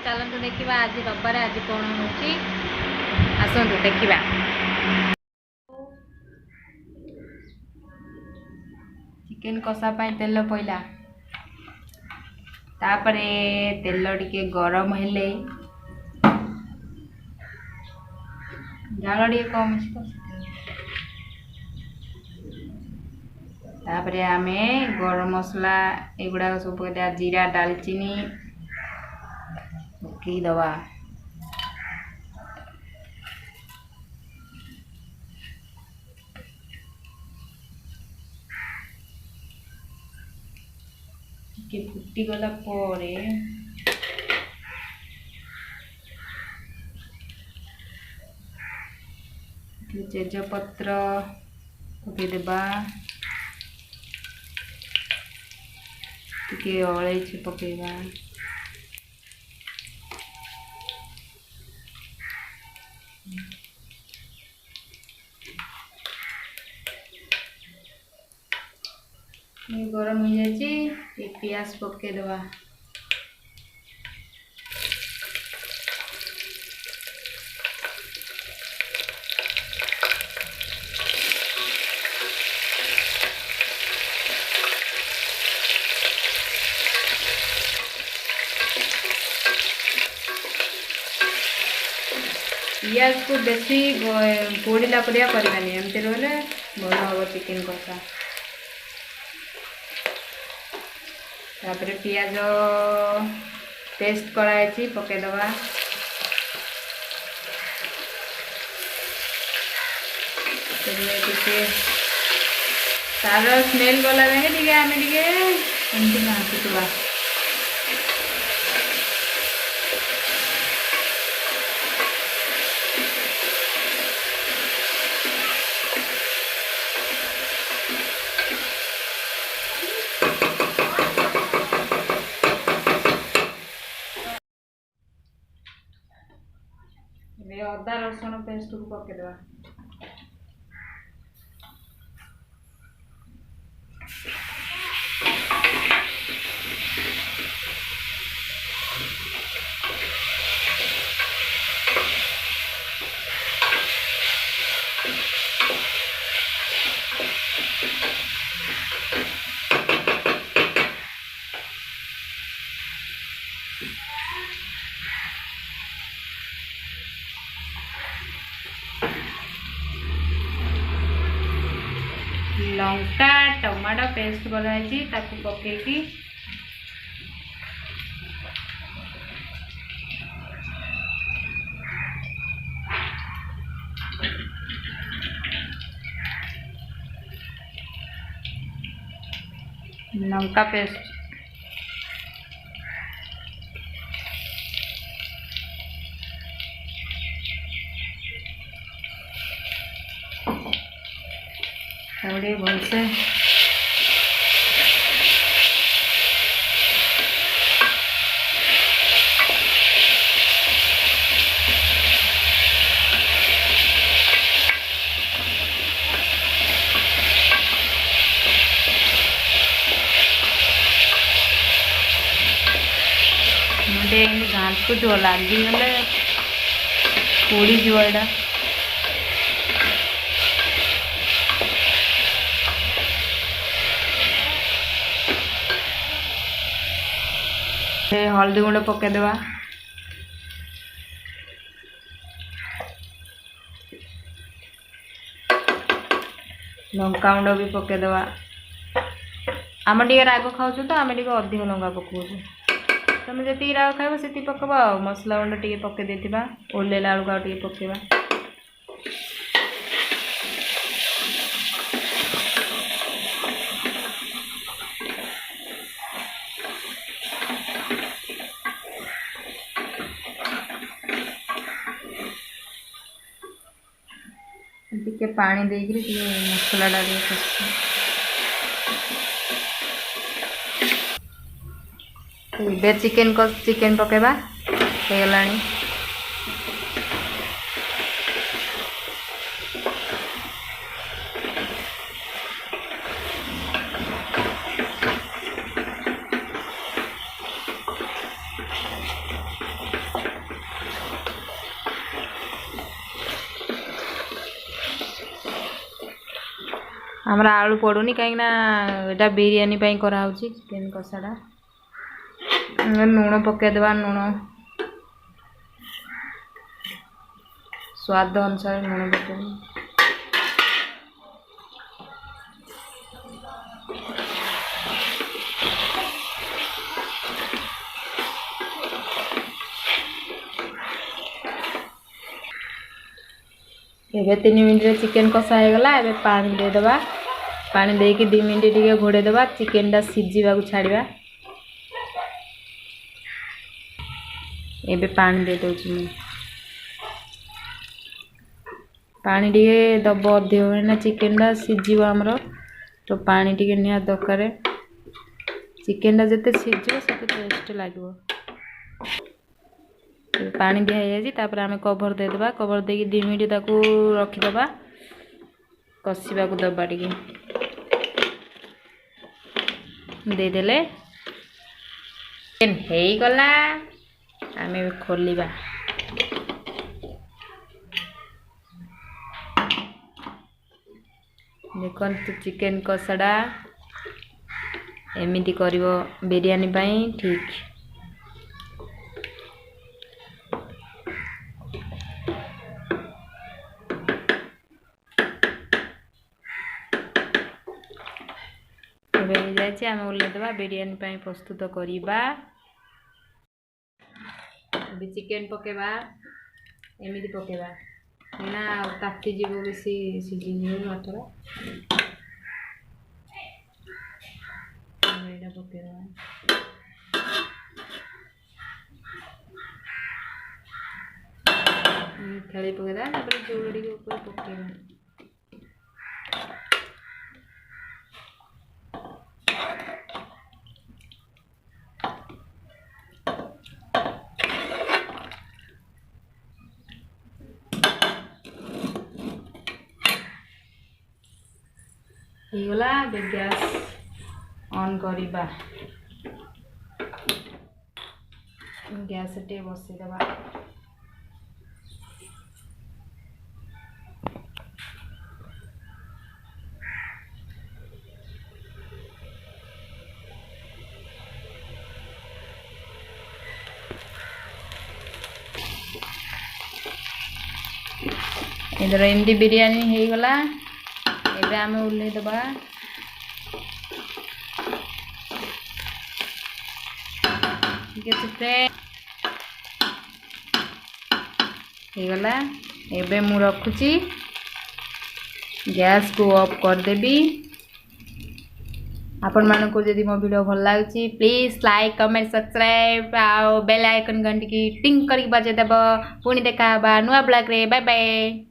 चलतु देखा आज रविवार आज कौन हो आसतु देखा। चिकेन कषा तेल पईला तापरे तेल टिके गरम हेले जाल टे कम तापरे आमे गरम मसला एगुड़ा सब पकड़ा जीरा डालचीनी पकई दवा फुटी गला तेजपत्र पकईदेबा टिके अलैची पकईबा गरम हो जाए पियाज पकईदेबा पियाज को बेसी पोड़ा परिया करवानी एमती रही भल हम चिकेन कषा। तापर पियाज पेस्ट कराई पकईदबा तार स्मेल गला टे आम टे घाटुवा अदा रसुण पेस्ट को पकईदबा लंका टमाटो पेस्ट बनाई पकईकी लंका पेस्ट थोड़ी भलसे घाटुथ लगिगले पोड़ी जीवा हल्दी गुंड पकईदेबा लंका गुंड भी पकईदेबा आम टे राग खाऊ तो आम टे अधिक लंका पकाऊ तुम जी राग खाइब से पकब मसला गुंड टे पकई ओल्हेला बेलू आगे पकईबा टिके पानी देकर मसला डाल चिकेन पकेबा हो गलानी आमर आलू पड़ूनी कहीं एटा बिरियानी पाई करा चिकेन कषाटा लुण पकईदे लुण स्वाद अनुसार लुण पकड़ एबे 3 मिनट चिकेन कषा हो गला एबे पानी दे दबा पानी दे के 2 मिनट टिके घोड़े दबा चिकेन टा सिझीबा को छाड़िबा एबे पानी दे दोची पानी टिके दब अधिक ना चिकेन टा सिझीब हमर तो पानी टिके निया दरकार चिकेन टा जते सिझीब सेते टेस्ट लागो पानी दिया जापर आम कभर देदेबा कभर दे 2 मिनट ताकू रखीदबा कषा को दबा टिके देदेले हो गला आम खोलिबा देखो चिकेन कषाटा एमिति करिवो बिरयानी पाई ठीक आम ओल्लेदबा बिरयानी पाई प्रस्तुत करिबा चिकेन पकेबा एमिति पकेबा ना ताती जीव बेसी सिझी जीव मटर एटा पकेबा थाली पकेदा तापर चौड़ी के ऊपर पकेबा गला गैस ऑन करिबा गैस टे बसई दबा इधर एमती बिरयानी हो गला एबे आम उल्ले दबा गला एबे मु रखुची गैस को ऑफ कर देबी आपण मानको जदि मो वीडियो भल लागुची प्लीज लाइक कमेंट सब्सक्राइब आ बेल आइकन घंटी की टिंग करी बजे देबो पुणी देखा बा नुआ ब्लॉग रे बाय बाय।